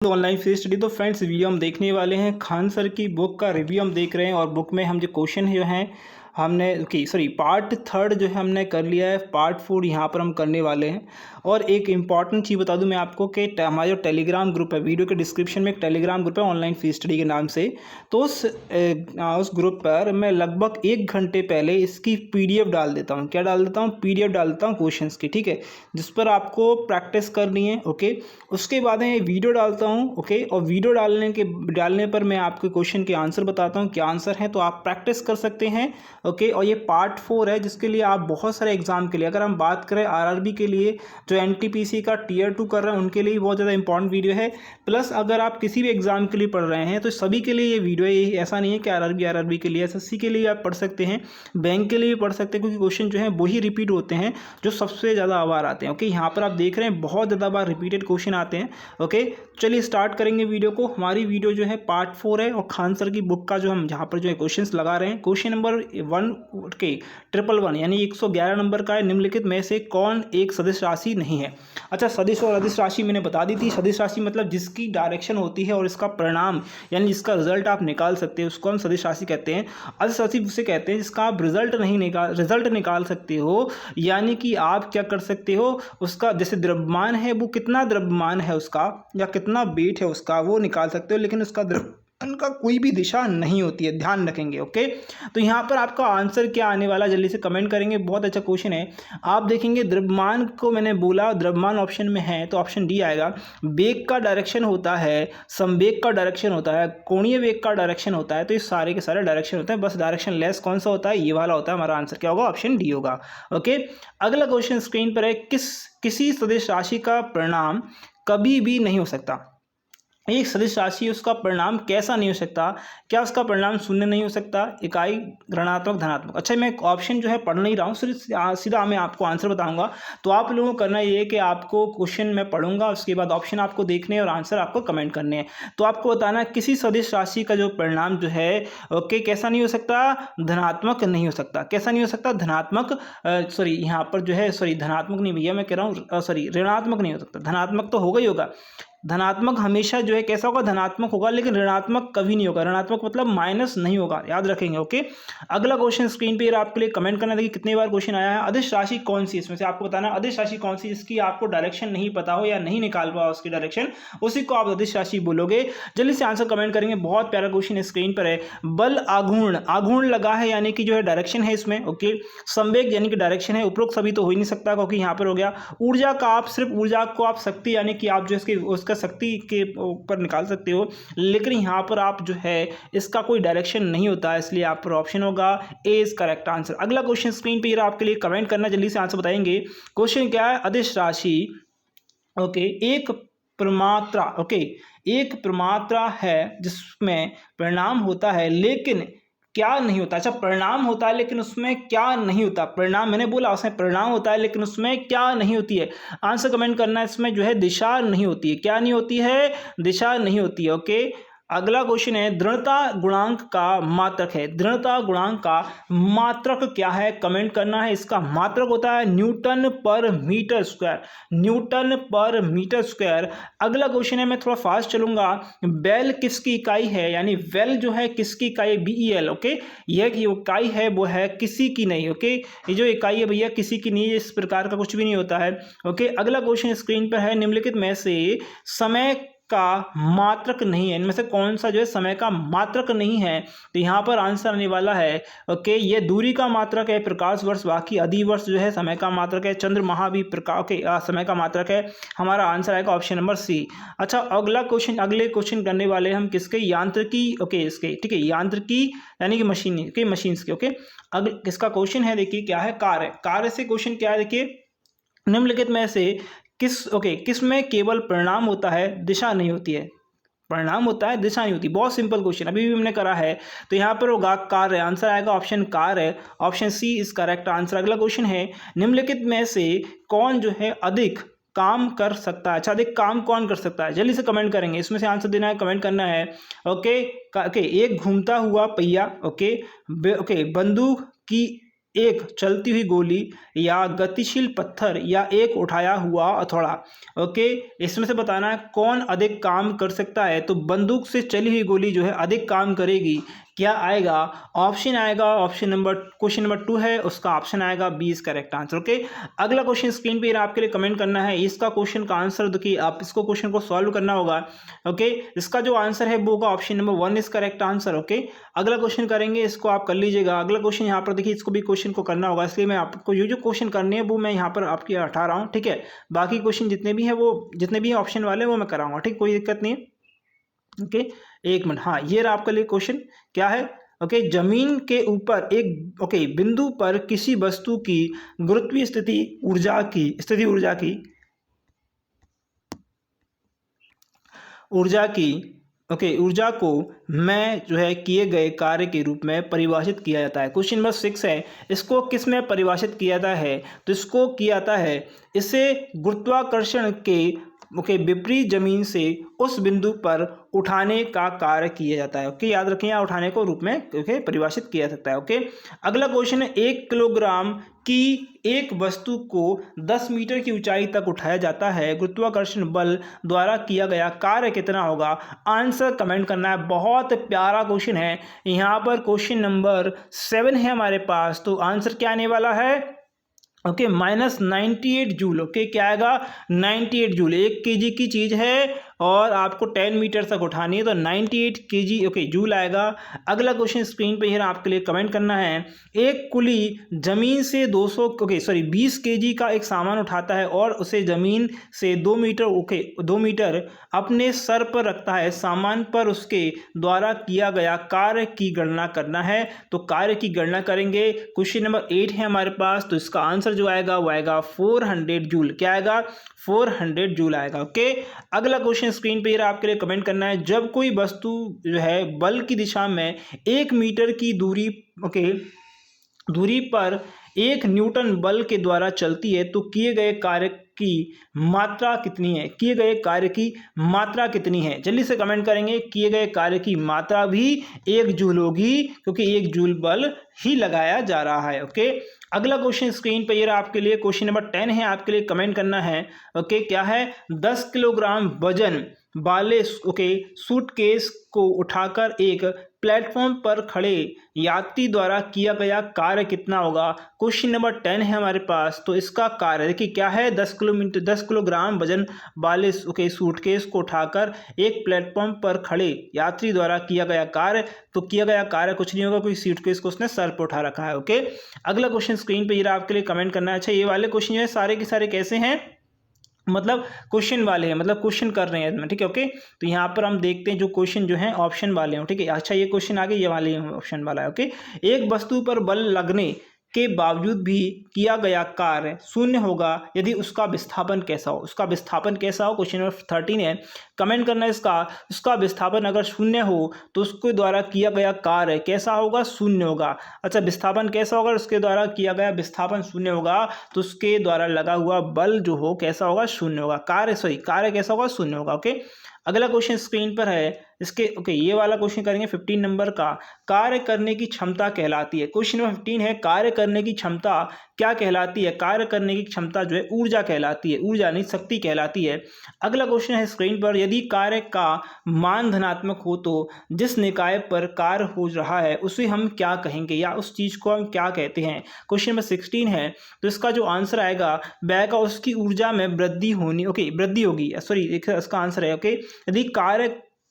Online फी study. तो friends video हम देखने वाले हैं खान सर की बुक का रिव्यू हम देख रहे हैं और बुक में हम जो क्वेश्चन जो हैं हमने पार्ट थर्ड जो है हमने कर लिया है, पार्ट फोर यहाँ पर हम करने वाले हैं। और एक इम्पॉर्टेंट चीज़ बता दूं मैं आपको कि हमारा जो टेलीग्राम ग्रुप है, वीडियो के डिस्क्रिप्शन में एक टेलीग्राम ग्रुप है ऑनलाइन फी स्टडी के नाम से। तो उस ग्रुप पर मैं लगभग 1 घंटे पहले इसकी पीडीएफ डाल देता हूँ। क्या डाल देता हूँ? पीडीएफ डाल देता हूँ क्वेश्चंस की, ठीक है, जिस पर आपको प्रैक्टिस करनी है। ओके, उसके बाद मैं वीडियो डालता हूँ। ओके, और वीडियो डालने पर मैं आपके क्वेश्चन के आंसर बताता हूँ, क्या आंसर है, तो आप प्रैक्टिस कर सकते हैं। ओके, और ये पार्ट 4 है जिसके लिए आप बहुत सारे एग्जाम के लिए, अगर हम बात करें आरआरबी के लिए, जो एनटीपीसी का टीयर 2 कर रहे हैं उनके लिए बहुत ज़्यादा इंपॉर्टेंट वीडियो है। प्लस अगर आप किसी भी एग्जाम के लिए पढ़ रहे हैं तो सभी के लिए ये वीडियो है। ऐसा नहीं है कि आरआरबी के लिए, एसएससी के लिए आप पढ़ सकते हैं, बैंक के लिए भी पढ़ सकते हैं, क्योंकि क्वेश्चन जो है वही रिपीट होते हैं जो सबसे ज़्यादा बार आते हैं। ओके, यहाँ पर आप देख रहे हैं बहुत ज़्यादा बार रिपीटेड क्वेश्चन आते हैं। ओके, चलिए स्टार्ट करेंगे वीडियो को। हमारी वीडियो जो है पार्ट 4 है और खान सर की बुक का जो हम यहाँ पर जो है क्वेश्चंस लगा रहे हैं। क्वेश्चन नंबर 111 यानी 111 नंबर का है। निम्नलिखित में से कौन एक सदिश राशि नहीं है? अच्छा, सदिश और अदिश राशि मैंने बता दी थी। सदिश राशि मतलब जिसकी डायरेक्शन होती है और इसका परिणाम यानी जिसका रिजल्ट आप निकाल सकते हैं उसको हम सदिश राशि कहते हैं। अदिश राशि उसे कहते हैं जिसका आप रिजल्ट निकाल सकते हो, यानी कि आप क्या कर सकते हो, उसका जैसे द्रव्यमान है, वो कितना द्रव्यमान है उसका या कितना वेट है उसका, वो निकाल सकते हो, लेकिन उसका द्रव्यमान का कोई भी दिशा नहीं होती है, ध्यान रखेंगे। ओके, तो यहाँ पर आपका आंसर क्या आने वाला, जल्दी से कमेंट करेंगे। बहुत अच्छा क्वेश्चन है। आप देखेंगे द्रव्यमान को मैंने बोला, द्रव्यमान ऑप्शन में है तो ऑप्शन डी आएगा। वेग का डायरेक्शन होता है, संवेग का डायरेक्शन होता है, कोणीय वेग का डायरेक्शन होता है, तो ये सारे के सारे डायरेक्शन होते हैं। बस डायरेक्शन लेस कौन सा होता है? ये वाला होता है। हमारा आंसर क्या होगा? ऑप्शन डी होगा। ओके, अगला क्वेश्चन स्क्रीन पर है। किसी सदिश राशि का परिणाम कभी भी नहीं हो सकता। एक सदिश राशि, उसका परिणाम कैसा नहीं हो सकता? क्या उसका परिणाम शून्य नहीं हो सकता? इकाई, ऋणात्मक, धनात्मक। अच्छा, मैं ऑप्शन जो है पढ़ नहीं रहा हूँ, सीधा मैं आपको आंसर बताऊंगा। तो आप लोगों को करना ये है कि आपको क्वेश्चन मैं पढ़ूंगा, उसके बाद ऑप्शन आपको देखने हैं और आंसर आपको कमेंट करने हैं। तो आपको बताना किसी सदिश राशि का जो परिणाम जो है, ओके, कैसा नहीं हो सकता? धनात्मक नहीं हो सकता। कैसा नहीं हो सकता? धनात्मक, यहाँ पर जो है, धनात्मक नहीं भैया, मैं कह रहा हूँ ऋणात्मक नहीं हो सकता। धनात्मक तो होगा ही होगा। धनात्मक हमेशा जो है कैसा होगा? धनात्मक होगा, लेकिन ऋणात्मक कभी नहीं होगा। ऋणात्मक मतलब माइनस नहीं होगा, याद रखेंगे। ओके, अगला क्वेश्चन स्क्रीन पे आपके लिए कमेंट करना। देखिए कितनी बार क्वेश्चन आया है। अदिश राशि कौन सी, इसमें से आपको बताना अदिश राशि कौन सी जिसकी आपको डायरेक्शन नहीं पता हो या नहीं निकाल पाओ उसकी डायरेक्शन, उसी को आप अदिश राशि बोलोगे। जल्दी से आंसर कमेंट करेंगे। बहुत प्यारा क्वेश्चन स्क्रीन पर है। बल आघूर्ण, आघूर्ण लगा है यानी कि जो है डायरेक्शन है इसमें। ओके, संवेग यानी कि डायरेक्शन है। उपरोक्त सभी तो हो ही नहीं सकता क्योंकि यहाँ पर हो गया। ऊर्जा का आप सिर्फ ऊर्जा को आप शक्ति यानी कि आप जो इसके उसका शक्ति के ऊपर निकाल सकते हो, लेकिन यहां पर आप जो है इसका कोई डायरेक्शन नहीं होता है, इसलिए आप पर ऑप्शन होगा ए इज करेक्ट आंसर। अगला क्वेश्चन स्क्रीन पे आपके लिए कमेंट करना, जल्दी से आंसर बताएंगे। क्वेश्चन क्या है? अदिश राशि, ओके, एक प्रमात्रा, ओके, एक प्रमात्रा है जिसमें परिणाम होता है लेकिन क्या नहीं होता? अच्छा, परिणाम होता है लेकिन उसमें क्या नहीं होता? परिणाम मैंने बोला, उसमें परिणाम होता है लेकिन उसमें क्या नहीं होती है? आंसर कमेंट करना है। इसमें जो है दिशा नहीं होती है। क्या नहीं होती है? दिशा नहीं होती है। ओके, अगला क्वेश्चन है। दृढ़ता गुणांक का मात्रक है। दृढ़ता गुणांक का मात्रक क्या है? कमेंट करना है। इसका मात्रक होता है न्यूटन पर मीटर स्क्वायर। न्यूटन पर मीटर स्क्वायर। अगला क्वेश्चन है, मैं थोड़ा फास्ट चलूंगा। बेल किसकी इकाई है? यानी वेल जो है किसकी इकाई? बीईएल। ओके, यह इकाई है वो है किसी की नहीं। ओके, ये जो इकाई है भैया किसी की नहीं, इस प्रकार का कुछ भी नहीं होता है। ओके, अगला क्वेश्चन स्क्रीन पर है। निम्नलिखित में से समय का मात्रक नहीं है, इनमें से कौन सा जो है समय का मात्रक नहीं है? तो यहाँ पर आंसर आने वाला है, ओके, ये दूरी का मात्रक है प्रकाश वर्ष, बाकी अधिवर्ष जो है समय का मात्रक है, चंद्रमाह भी प्रकाश के समय का मात्रक है। हमारा आंसर आएगा ऑप्शन नंबर सी। अच्छा, अगले क्वेश्चन करने वाले हम किसके? यांत्रिकी, ओके, इसके, ठीक है, यांत्रिकी यानी कि मशीन के, मशीन्स के। ओके, अगले किसका क्वेश्चन है? देखिए क्या है? कार्य। कार्य से क्वेश्चन क्या है? देखिए निम्नलिखित में से किस में केवल परिणाम होता है, दिशा नहीं होती है? परिणाम होता है, दिशा नहीं होती। बहुत सिंपल क्वेश्चन, अभी भी हमने करा है। तो यहाँ पर होगा कार्य, आंसर आएगा ऑप्शन कार्य। Option C is correct answer. अगला क्वेश्चन है। निम्नलिखित में से कौन जो है अधिक काम कर सकता है? अच्छा, अधिक काम कौन कर सकता है? जल्दी से कमेंट करेंगे, इसमें से आंसर देना है, कमेंट करना है। ओके, एक घूमता हुआ पहिया, ओके, बंदूक की एक चलती हुई गोली या गतिशील पत्थर या एक उठाया हुआ हथौड़ा। ओके, इसमें से बताना है कौन अधिक काम कर सकता है। तो बंदूक से चली हुई गोली जो है अधिक काम करेगी। क्या आएगा? ऑप्शन आएगा, ऑप्शन नंबर क्वेश्चन नंबर 2 है, उसका ऑप्शन आएगा B is correct answer. Okay, अगला क्वेश्चन स्क्रीन पे आपके लिए कमेंट करना है, इसका क्वेश्चन का आंसर देखिए, आप इसको क्वेश्चन को सॉल्व करना होगा। ओके, इसका जो आंसर है वो होगा option number 1 is correct answer. Okay, अगला क्वेश्चन करेंगे, इसको आप कर लीजिएगा। अगला क्वेश्चन यहाँ पर देखिए, इसको भी क्वेश्चन को करना होगा, इसलिए मैं आपको जो क्वेश्चन करने हैं वो मैं यहाँ पर आपके हटा रहा हूँ। ठीक है, बाकी क्वेश्चन जितने भी हैं वो जितने भी ऑप्शन वाले वो मैं कराऊंगा। ठीक, कोई दिक्कत नहीं है। ओके, एक मिनट, हाँ ये रहा आपके लिए क्वेश्चन। क्या है? ओके, जमीन के ऊपर एक बिंदु पर किसी वस्तु की गुरुत्वीय स्थिति ऊर्जा को मैं जो है किए गए कार्य के रूप में परिभाषित किया जाता है। क्वेश्चन नंबर 6 है, इसको किस में परिभाषित किया जाता है? तो इसको किया जाता है, इसे गुरुत्वाकर्षण के विपरीत जमीन से उस बिंदु पर उठाने का कार्य किया जाता है। ओके, याद रखें, यहाँ उठाने को रूप में परिभाषित किया जाता है। ओके, अगला क्वेश्चन है, 1 किलोग्राम की एक वस्तु को 10 मीटर की ऊंचाई तक उठाया जाता है, गुरुत्वाकर्षण बल द्वारा किया गया कार्य कितना होगा? आंसर कमेंट करना है। बहुत प्यारा क्वेश्चन है। यहाँ पर क्वेश्चन नंबर 7 है हमारे पास, तो आंसर क्या आने वाला है? Okay, -98 joule. ओके, क्या आएगा? 98 जूल। 1 केजी की चीज़ है और आपको 10 मीटर तक उठानी है, तो 98 केजी ओके जूल आएगा। अगला क्वेश्चन स्क्रीन पे है आपके लिए कमेंट करना है, एक कुली जमीन से 20 केजी का एक सामान उठाता है और उसे जमीन से 2 मीटर अपने सर पर रखता है। सामान पर उसके द्वारा किया गया कार्य की गणना करना है। तो कार्य की गणना करेंगे। क्वेश्चन नंबर 8 है हमारे पास, तो इसका आंसर जो आएगा वो आएगा 400 जूल। क्या आएगा? 400 जूल आएगा। ओके, अगला क्वेश्चन स्क्रीन पे आपके लिए कमेंट करना है, जब कोई वस्तु जो है बल की दिशा में 1 मीटर की दूरी पर 1 न्यूटन बल के द्वारा चलती है, तो किए गए कार्य की मात्रा कितनी है? किए गए कार्य की मात्रा कितनी है? जल्दी से कमेंट करेंगे। किए गए कार्य की मात्रा भी 1 जूल होगी, क्योंकि 1 जूल बल ही लगाया जा रहा है। ओके, अगला क्वेश्चन स्क्रीन पर ये रहा आपके लिए, क्वेश्चन नंबर 10 है, आपके लिए कमेंट करना है। ओके, क्या है? 10 किलोग्राम वजन वाले सूटकेस को उठाकर एक प्लेटफॉर्म पर खड़े यात्री द्वारा किया गया कार्य कितना होगा? क्वेश्चन नंबर 10 है हमारे पास, तो इसका कार्य देखिए क्या है? 10 किलोग्राम वजन वाले सूटकेस को उठाकर एक प्लेटफॉर्म पर खड़े यात्री द्वारा किया गया कार्य। तो किया गया कार्य कुछ नहीं होगा, कोई सूटकेस को उसने सर पर उठा रखा है। ओके, अगला क्वेश्चन स्क्रीन पे ये आपके लिए कमेंट करना है। अच्छा, ये वाले क्वेश्चन जो है सारे के सारे कैसे हैं? मतलब क्वेश्चन वाले हैं, मतलब क्वेश्चन कर रहे हैं इसमें। ठीक है, ओके, तो यहाँ पर हम देखते हैं जो क्वेश्चन जो है ऑप्शन वाले हैं। ठीक है, अच्छा ये क्वेश्चन आगे ये वाले ऑप्शन वाला है। ओके, एक वस्तु पर बल लगने के बावजूद भी किया गया कार्य शून्य होगा यदि उसका विस्थापन कैसा हो? उसका विस्थापन कैसा हो? क्वेश्चन नंबर 13 है, कमेंट करना है उसका विस्थापन अगर शून्य हो तो उसके द्वारा किया गया कार्य कैसा होगा? शून्य होगा। अच्छा, विस्थापन कैसा होगा? उसके द्वारा किया गया विस्थापन शून्य होगा, तो उसके द्वारा लगा हुआ बल जो हो कैसा होगा? शून्य होगा। कार्य कैसा होगा? शून्य होगा। ओके, अगला क्वेश्चन स्क्रीन पर है इसके ये वाला क्वेश्चन करेंगे 15 नंबर का, कार्य करने की क्षमता कहलाती है। क्वेश्चन नंबर 15 है, कार्य करने की क्षमता क्या कहलाती है? कार्य करने की क्षमता जो है ऊर्जा कहलाती है, ऊर्जा नहीं शक्ति कहलाती है। अगला क्वेश्चन है स्क्रीन पर, यदि कार्य का मान धनात्मक हो तो जिस निकाय पर कार्य हो रहा है उसे हम क्या कहेंगे, या उस चीज को हम क्या कहते हैं? क्वेश्चन नंबर 16 है, तो इसका जो आंसर आएगा वह उसकी ऊर्जा में वृद्धि होगी। इसका आंसर है यदि कार्य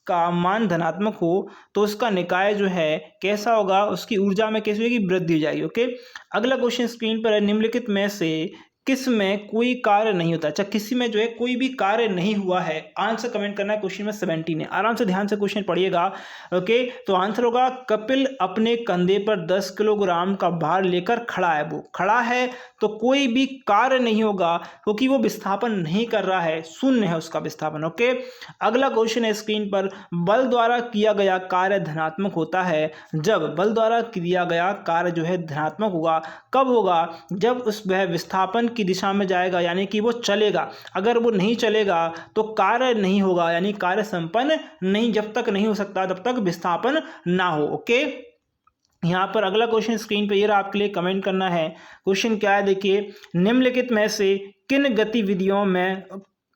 का मान धनात्मक हो तो उसका निकाय जो है कैसा होगा? उसकी ऊर्जा में कैसी होगी? वृद्धि हो जाएगी। ओके, अगला क्वेश्चन स्क्रीन पर है, निम्नलिखित में से किस में कोई कार्य नहीं होता? अच्छा, किसी में जो है कोई भी कार्य नहीं हुआ है। आंसर कमेंट करना है। क्वेश्चन में 17 है, आराम से ध्यान से क्वेश्चन पढ़िएगा। ओके, तो आंसर होगा कपिल अपने कंधे पर 10 किलोग्राम का भार लेकर खड़ा है। वो खड़ा है तो कोई भी कार्य नहीं होगा, क्योंकि वो विस्थापन नहीं कर रहा है, शून्य है उसका विस्थापन। ओके, अगला क्वेश्चन है स्क्रीन पर, बल द्वारा किया गया कार्य धनात्मक होता है जब बल द्वारा किया गया कार्य जो है धनात्मक होगा। कब होगा? जब वह विस्थापन की दिशा में जाएगा, यानी कि वो चलेगा। अगर वो नहीं चलेगा तो कार्य नहीं होगा, यानी कार्य संपन्न नहीं, जब तक नहीं हो सकता तब तक विस्थापन ना हो। ओके, यहाँ पर अगला क्वेश्चन स्क्रीन पे ये रहा आपके लिए, कमेंट करना है। क्वेश्चन क्या है देखिए, निम्नलिखित में से किन गतिविधियों में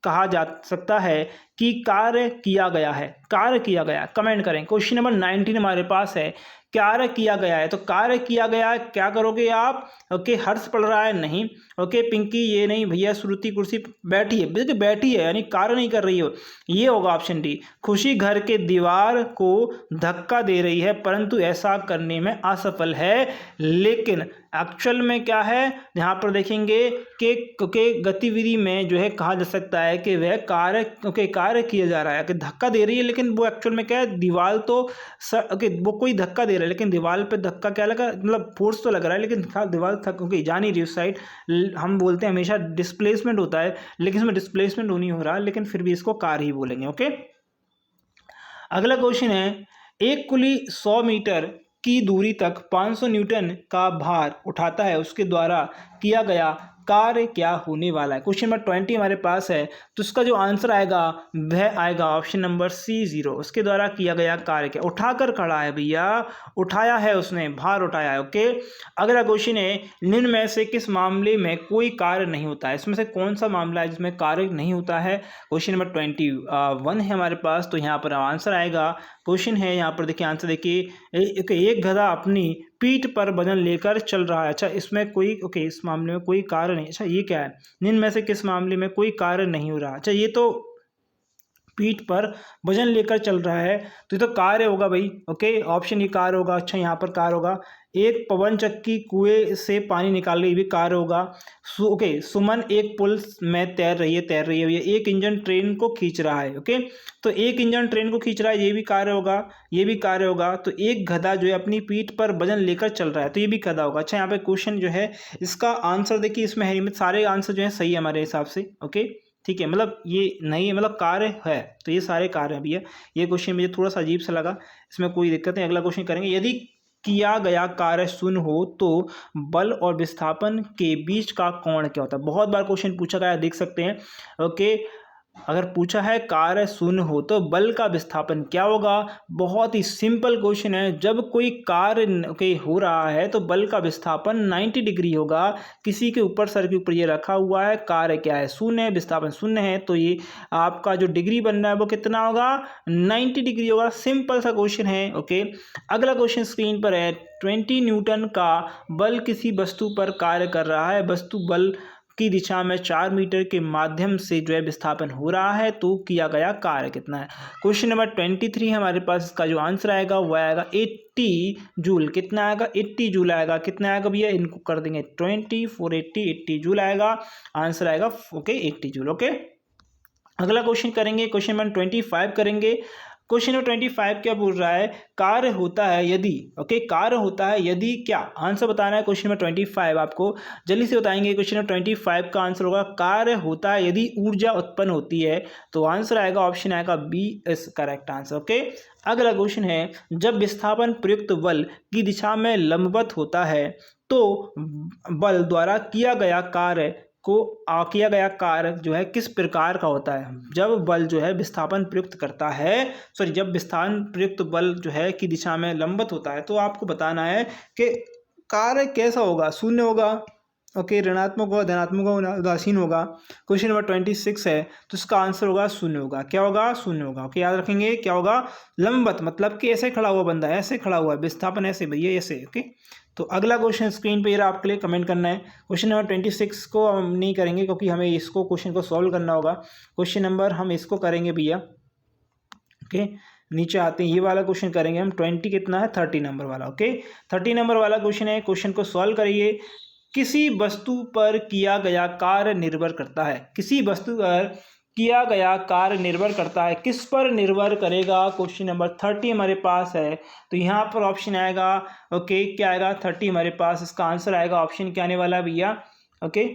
कहा जा सकता है कि कार्य किया गया है, कार्य किया गया, कमेंट करें। क्वेश्चन नंबर 19 हमारे पास है, कार्य किया गया है। तो कार्य किया गया है, क्या करोगे आप? ओके, हर्ष पढ़ रहा है, नहीं। ओके पिंकी, ये नहीं भैया, श्रुति कुर्सी बैठी है, देखिए बैठी है यानी कार्य नहीं कर रही हो, ये होगा ऑप्शन डी। खुशी घर के दीवार को धक्का दे रही है परंतु ऐसा करने में असफल है, लेकिन एक्चुअल में क्या है, यहाँ पर देखेंगे कि गतिविधि में जो है कहा जा सकता है कि वह कार्य किया जा रहा है, कि धक्का दे रही है, लेकिन वो एक्चुअल में क्या है, दीवार तो वो कोई धक्का दे रहा है लेकिन दीवार पे धक्का क्या लगा, मतलब फोर्स तो लग रहा है लेकिन दीवार जा नहीं रही उस साइड। हम बोलते हैं हमेशा डिस्प्लेसमेंट होता है, लेकिन इसमें डिस्प्लेसमेंट नहीं हो रहा, लेकिन फिर भी इसको कार्य ही बोलेंगे। ओके, अगला क्वेश्चन है, एक कुली 100 मीटर की दूरी तक 500 न्यूटन का भार उठाता है, उसके द्वारा किया गया कार्य क्या होने वाला है। क्वेश्चन नंबर 20 हमारे पास है, तो उसका जो आंसर आएगा वह आएगा ऑप्शन नंबर सी 0। उसके द्वारा किया गया कार्य क्या, उठाकर खड़ा है भैया, उठाया है उसने, भार उठाया है। ओके, अगला क्वेश्चन है, निम्न में से किस मामले में कोई कार्य नहीं होता है, इसमें से कौन सा मामला है जिसमें कार्य नहीं होता है। क्वेश्चन नंबर 21 है हमारे पास, तो यहाँ पर आंसर आएगा, क्वेश्चन है यहाँ पर देखिए, आंसर देखिए, एक गधा अपनी पीठ पर वजन लेकर चल रहा है। अच्छा, इसमें कोई इस मामले में कोई कार्य नहीं। अच्छा, ये क्या है, निम्न में से किस मामले में कोई कार्य नहीं हो रहा। अच्छा, ये तो पीठ पर वजन लेकर चल रहा है, तो ये तो कार्य होगा भाई। ओके, ऑप्शन ये कार्य होगा। अच्छा, यहाँ पर कार्य होगा, एक पवन चक्की कुएं से पानी निकाल रही, भी कार्य होगा। सुमन एक पुल में तैर रही है भैया, एक इंजन ट्रेन को खींच रहा है। ओके, तो एक इंजन ट्रेन को खींच रहा है, ये भी कार्य होगा, ये भी कार्य होगा। तो एक गधा जो है अपनी पीठ पर वजन लेकर चल रहा है, तो ये भी गधा होगा। अच्छा, यहाँ पे क्वेश्चन जो है इसका आंसर देखिए, इसमें है सारे आंसर जो है सही है हमारे हिसाब से। ओके, ठीक है, मतलब ये नहीं है, मतलब कार्य है, तो ये सारे कार्य हैं भैया। ये क्वेश्चन मुझे थोड़ा सा अजीब सा लगा, इसमें कोई दिक्कत नहीं। अगला क्वेश्चन करेंगे, यदि किया गया कार्य शून्य हो तो बल और विस्थापन के बीच का कोण क्या होता है। बहुत बार क्वेश्चन पूछा गया, देख सकते हैं। ओके, अगर पूछा है कार्य शून्य हो तो बल का विस्थापन क्या होगा। बहुत ही सिंपल क्वेश्चन है, जब कोई कार्य हो रहा है तो बल का विस्थापन 90 डिग्री होगा। किसी के ऊपर, सर के ऊपर ये रखा हुआ है, कार्य क्या है, शून्य है, विस्थापन शून्य है, तो ये आपका जो डिग्री बन रहा है वो कितना होगा, 90 डिग्री होगा। सिंपल सा क्वेश्चन है। ओके, अगला क्वेश्चन स्क्रीन पर है, 20 न्यूटन का बल किसी वस्तु पर कार्य कर रहा है, वस्तु बल की दिशा में 4 मीटर के माध्यम से जो है विस्थापन हो रहा है, तो किया गया कार्य कितना है। क्वेश्चन नंबर 23 हमारे पास, इसका जो आंसर आएगा वो आएगा 80 जूल। कितना आएगा, 80 जूल आएगा। कितना आएगा भैया, इनको कर देंगे 20 4 80 जूल आएगा, आंसर आएगा। Okay, 80 joule. ओके, अगला क्वेश्चन करेंगे, क्वेश्चन नंबर 25 करेंगे। क्वेश्चन नंबर 25 क्या बोल रहा है, कार्य होता है यदि, कार्य होता है यदि क्या, आंसर बताना है। क्वेश्चन नंबर 25 आपको जल्दी से बताएंगे। क्वेश्चन नंबर 25 का आंसर होगा, कार्य होता है यदि ऊर्जा उत्पन्न होती है, तो आंसर आएगा, ऑप्शन आएगा B is correct answer. Okay, अगला क्वेश्चन है, जब विस्थापन प्रयुक्त बल की दिशा में लंबवत होता है तो बल द्वारा किया गया कार्य जो है किस प्रकार का होता है। जब बल जो है विस्थापन प्रयुक्त करता है, जब विस्थापन प्रयुक्त बल जो है की दिशा में लंबवत होता है, तो आपको बताना है कि कार्य कैसा होगा, शून्य होगा, ओके, ऋणात्मक होगा, धनात्मक होगा, उदासीन होगा। क्वेश्चन नंबर 26 है, तो इसका आंसर होगा शून्य होगा। क्या होगा, शून्य होगा। ओके, याद रखेंगे, क्या होगा, लंबवत, मतलब कि ऐसे खड़ा हुआ बंदा, ऐसे खड़ा हुआ है, विस्थापन ऐसे भैया, ऐसे। ओके, तो अगला क्वेश्चन स्क्रीन पे आपके लिए कमेंट करना है। क्वेश्चन नंबर 26 को हम नहीं करेंगे क्योंकि हमें इसको क्वेश्चन को सॉल्व करना होगा। क्वेश्चन नंबर हम इसको करेंगे भैया। ओके, नीचे आते हैं, ये वाला क्वेश्चन करेंगे हम। 20 कितना है, 30 नंबर वाला। ओके, 30 नंबर वाला क्वेश्चन है, क्वेश्चन को सॉल्व करिए। किसी वस्तु पर किया गया कार्य निर्भर करता है, किसी वस्तु पर किया गया कार्य निर्भर करता है, किस पर निर्भर करेगा। क्वेश्चन नंबर 30 हमारे पास है, तो यहाँ पर ऑप्शन आएगा। ओके, क्या आएगा, 30 हमारे पास, इसका आंसर आएगा, ऑप्शन क्या आने वाला है भैया। ओके,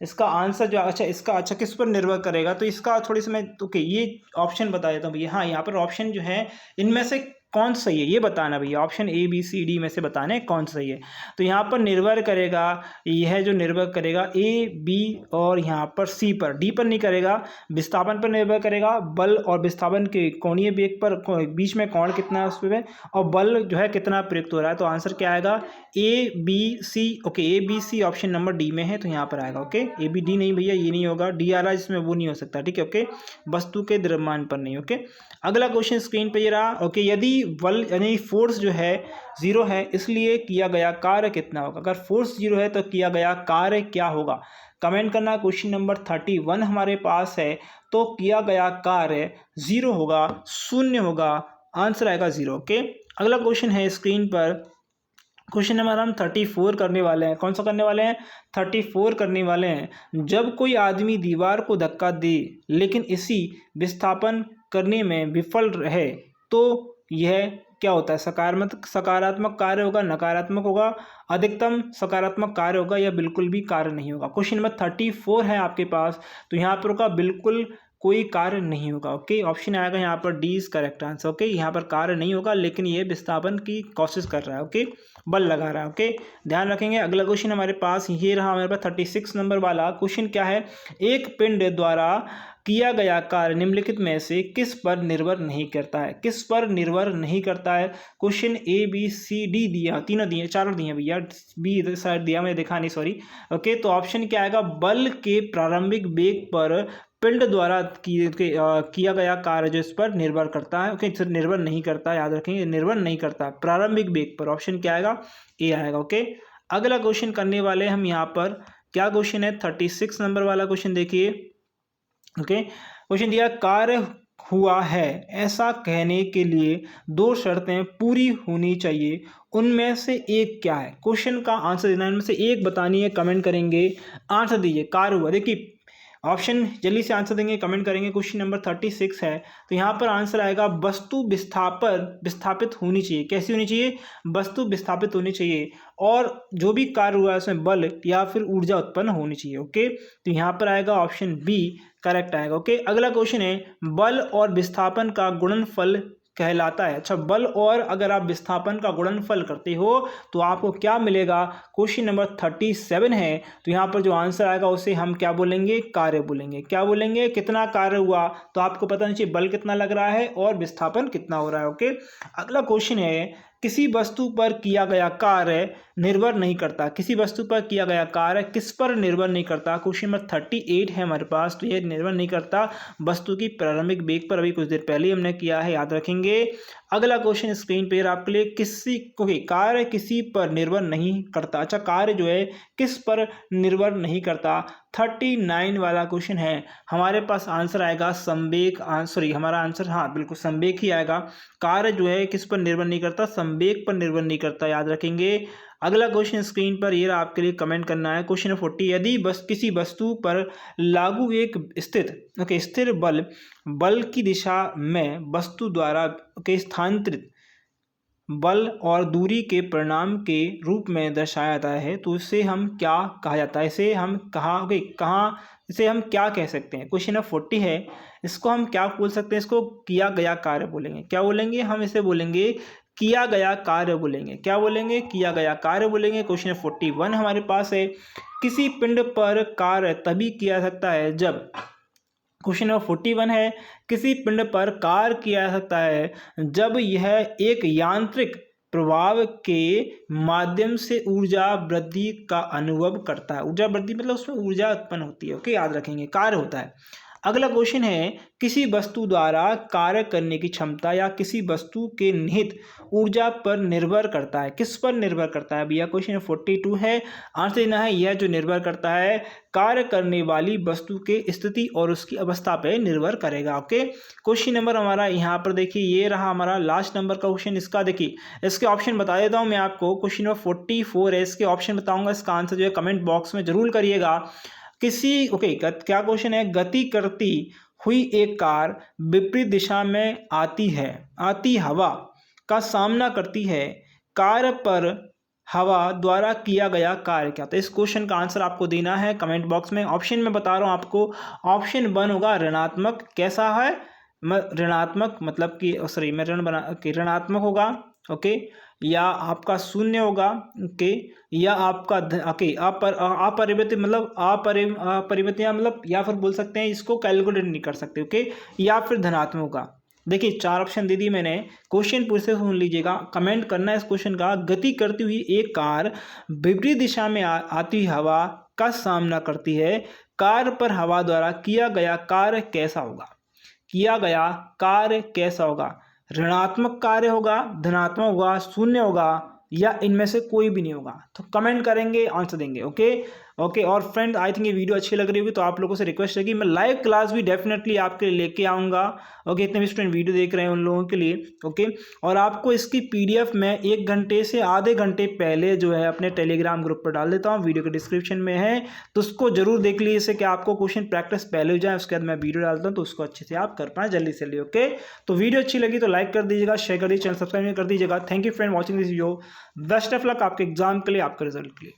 इसका आंसर जो, इसका किस पर निर्भर करेगा, तो इसका थोड़ी सी मैं ये ऑप्शन बता देता हूँ भैया। हाँ, यहाँ पर ऑप्शन जो है, इनमें से कौन सा सही है ये बताना भैया, option A B C D में से बताना है कौन सा सही है। तो यहाँ पर निर्भर करेगा, यह जो निर्भर करेगा ए बी और यहाँ पर सी पर, डी पर नहीं करेगा, विस्थापन पर निर्भर करेगा, बल और विस्थापन के कोणीय वेग पर बीच में कोण कितना है उस पर, और बल जो है कितना प्रयुक्त हो रहा है। तो आंसर क्या आएगा A B C. Okay, A B C option number D में है तो यहाँ पर आएगा। ओके, ए बी डी नहीं भैया, ये नहीं होगा, डी आ रहा है जिसमें वो नहीं हो सकता। ठीक है, ओके, वस्तु के द्रव्यमान पर नहीं। ओके, अगला क्वेश्चन स्क्रीन पे ये रहा। ओके, यदि बल यानी फोर्स जो है 0 है, इसलिए किया गया कार्य कितना होगा। अगर फोर्स 0 है तो किया गया कार्य क्या होगा, कमेंट करना। क्वेश्चन नंबर 31 हमारे पास है, तो किया गया कार्य 0 होगा, 0 होगा, आंसर आएगा 0। ओके, अगला क्वेश्चन है स्क्रीन पर, क्वेश्चन नंबर हम 34 करने वाले हैं। कौन सा करने वाले हैं, 34 करने वाले हैं। जब कोई आदमी दीवार को धक्का दे लेकिन इसी विस्थापन करने में विफल रहे तो यह क्या होता है, सकारात्मक कार्य होगा, नकारात्मक होगा, अधिकतम सकारात्मक कार्य होगा, या बिल्कुल भी कार्य नहीं होगा। क्वेश्चन नंबर 34 है आपके पास, तो यहाँ पर होगा बिल्कुल कोई कार्य नहीं होगा। ओके, ऑप्शन आएगा यहाँ पर D is correct answer. Okay, यहाँ पर कार्य नहीं होगा लेकिन ये विस्थापन की कोशिश कर रहा है। ओके, बल लगा रहा है। ओके, ध्यान रखेंगे। अगला क्वेश्चन हमारे पास ये रहा, हमारे पास 36 नंबर वाला क्वेश्चन क्या है, एक पिंड द्वारा किया गया कार्य निम्नलिखित में से किस पर निर्भर नहीं करता है, किस पर निर्भर नहीं करता है। Question A B C D दिया, तीनों दिए, चारों दिए भैया, बी इधर साइड दिया, मैंने देखा नहीं, सॉरी। ओके, तो ऑप्शन क्या आएगा, बल के प्रारंभिक वेग पर पिंड द्वारा किया गया कार्य जो इस पर निर्भर करता है। ओके, निर्भर नहीं करता, याद रखेंगे, निर्भर नहीं करता, प्रारंभिक वेग पर। ऑप्शन क्या आएगा, ए आएगा। ओके, अगला क्वेश्चन करने वाले हम यहाँ पर, क्या क्वेश्चन है, 36 नंबर वाला क्वेश्चन देखिए। ओके, क्वेश्चन दिया, कार्य हुआ है ऐसा कहने के लिए 2 शर्तें पूरी होनी चाहिए, उनमें से एक क्या है। क्वेश्चन का आंसर देना है, इनमें से एक बतानी है, कमेंट करेंगे, आंसर दीजिए। कार्य हुआ, देखिए ऑप्शन जल्दी से आंसर देंगे, कमेंट करेंगे। क्वेश्चन नंबर 36 है, तो यहाँ पर आंसर आएगा वस्तु विस्थापित होनी चाहिए। कैसी होनी चाहिए, वस्तु विस्थापित होनी चाहिए, और जो भी कार्य हुआ है उसमें बल या फिर ऊर्जा उत्पन्न होनी चाहिए। ओके, तो यहाँ पर आएगा ऑप्शन बी करेक्ट आएगा। ओके, अगला क्वेश्चन है, बल और विस्थापन का गुणनफल कहलाता है। अच्छा, बल और अगर आप विस्थापन का गुणनफल करते हो तो आपको क्या मिलेगा। क्वेश्चन नंबर 37 है, तो यहाँ पर जो आंसर आएगा उसे हम क्या बोलेंगे, कार्य बोलेंगे। क्या बोलेंगे, कितना कार्य हुआ, तो आपको पता नहीं चाहिए बल कितना लग रहा है और विस्थापन कितना हो रहा है। ओके, अगला क्वेश्चन है, किसी वस्तु पर किया गया कार्य निर्भर नहीं करता, किसी वस्तु पर किया गया कार्य किस पर निर्भर नहीं करता। क्वेश्चन नंबर 38 है हमारे पास, तो ये निर्भर नहीं करता वस्तु की प्रारंभिक वेग पर, अभी कुछ देर पहले हमने किया है, याद रखेंगे। अगला क्वेश्चन स्क्रीन पे आपके लिए, कार्य किसी पर निर्भर नहीं करता। अच्छा, कार्य जो है किस पर निर्भर नहीं करता, 39 वाला क्वेश्चन है हमारे पास, आंसर आएगा संवेग। सॉरी, हमारा आंसर हाँ बिल्कुल संवेग ही आएगा। कार्य जो है किस पर निर्भर नहीं करता, संवेग पर निर्भर नहीं करता, याद रखेंगे। अगला क्वेश्चन स्क्रीन पर ये रहा, आपके लिए कमेंट करना है। क्वेश्चन 40, यदि बस किसी वस्तु पर लागू एक स्थिर बल की दिशा में वस्तु द्वारा के स्थानांतरित बल और दूरी के परिणाम के रूप में दर्शाया जाता है, तो इसे हम क्या कहा जाता है, इसे हम इसे हम क्या कह सकते हैं। क्वेश्चन नंबर 40 है, इसको हम क्या बोल सकते हैं, इसको किया गया कार्य बोलेंगे। क्या बोलेंगे, हम इसे बोलेंगे किया गया कार्य बोलेंगे। क्या बोलेंगे, किया गया कार्य बोलेंगे। क्वेश्चन 41 हमारे पास है, किसी पिंड पर कार्य तभी किया जा सकता है जब, क्वेश्चन नंबर 41 है, किसी पिंड पर कार्य किया जा सकता है जब यह एक यांत्रिक प्रभाव के माध्यम से ऊर्जा वृद्धि का अनुभव करता है। ऊर्जा वृद्धि मतलब उसमें ऊर्जा उत्पन्न होती है। ओके, याद रखेंगे, कार्य होता है। अगला क्वेश्चन है, किसी वस्तु द्वारा कार्य करने की क्षमता या किसी वस्तु के निहित ऊर्जा पर निर्भर करता है। किस पर निर्भर करता है भैया, क्वेश्चन 42 है, आंसर देना है। यह जो निर्भर करता है कार्य करने वाली वस्तु के स्थिति और उसकी अवस्था पर निर्भर करेगा। ओके, क्वेश्चन नंबर हमारा यहाँ पर देखिए, ये रहा हमारा लास्ट नंबर का क्वेश्चन। इसका देखिए, इसके ऑप्शन बता देता हूँ मैं आपको। क्वेश्चन नंबर 44 है, इसके ऑप्शन बताऊंगा, इसका आंसर जो है कमेंट बॉक्स में जरूर करिएगा। क्या क्वेश्चन है, गति करती हुई एक कार विपरीत दिशा में आती हवा का सामना करती है, कार पर हवा द्वारा किया गया कार्य क्या था। इस क्वेश्चन का आंसर आपको देना है कमेंट बॉक्स में। ऑप्शन में बता रहा हूं आपको, ऑप्शन 1 होगा ऋणात्मक, कैसा है, ऋणात्मक मतलब कि सॉरी मैं ऋणात्मक होगा, ओके, या आपका शून्य होगा, ओके, या आपका ओके अपरिवर्तित मतलब अपरिवर्तित मतलब, या फिर बोल सकते हैं इसको कैलकुलेट नहीं कर सकते, ओके, या फिर धनात्मक होगा। देखिए 4 ऑप्शन दे दिए मैंने। क्वेश्चन पूरे से सुन लीजिएगा, कमेंट करना है इस क्वेश्चन का। गति करती हुई एक कार विपरीत दिशा में आती हवा का सामना करती है, कार पर हवा द्वारा किया गया कार्य कैसा होगा? किया गया कार्य कैसा होगा? ऋणात्मक कार्य होगा, धनात्मक होगा, शून्य होगा, या इनमें से कोई भी नहीं होगा? तो कमेंट करेंगे, आंसर देंगे, ओके ओके। और फ्रेंड आई थिंक ये वीडियो अच्छी लग रही होगी, तो आप लोगों से रिक्वेस्ट है कि मैं लाइव क्लास भी डेफिनेटली आपके लिए लेके आऊँगा, ओके। इतने भी स्टूडेंट वीडियो देख रहे हैं उन लोगों के लिए, ओके। और आपको इसकी PDF मैं 1 घंटे से आधे घंटे पहले जो है अपने टेलीग्राम ग्रुप पर डाल देता हूँ, वीडियो के डिस्क्रिप्शन में है, तो उसको जरूर देख लीजिए, इससे कि आपको क्वेश्चन प्रैक्टिस पहले हो जाए, उसके बाद मैं वीडियो डालता हूँ तो उसको अच्छे से आप कर पाएँ जल्दी से जल्दी, ओके। तो वीडियो अच्छी लगी तो लाइक कर दीजिएगा, शेयर कर दीजिए, चैनल सब्सक्राइब कर दीजिएगा। Thank you friend watching this video. Best of luck आपके एग्जाम के लिए, आपके रिजल्ट के लिए।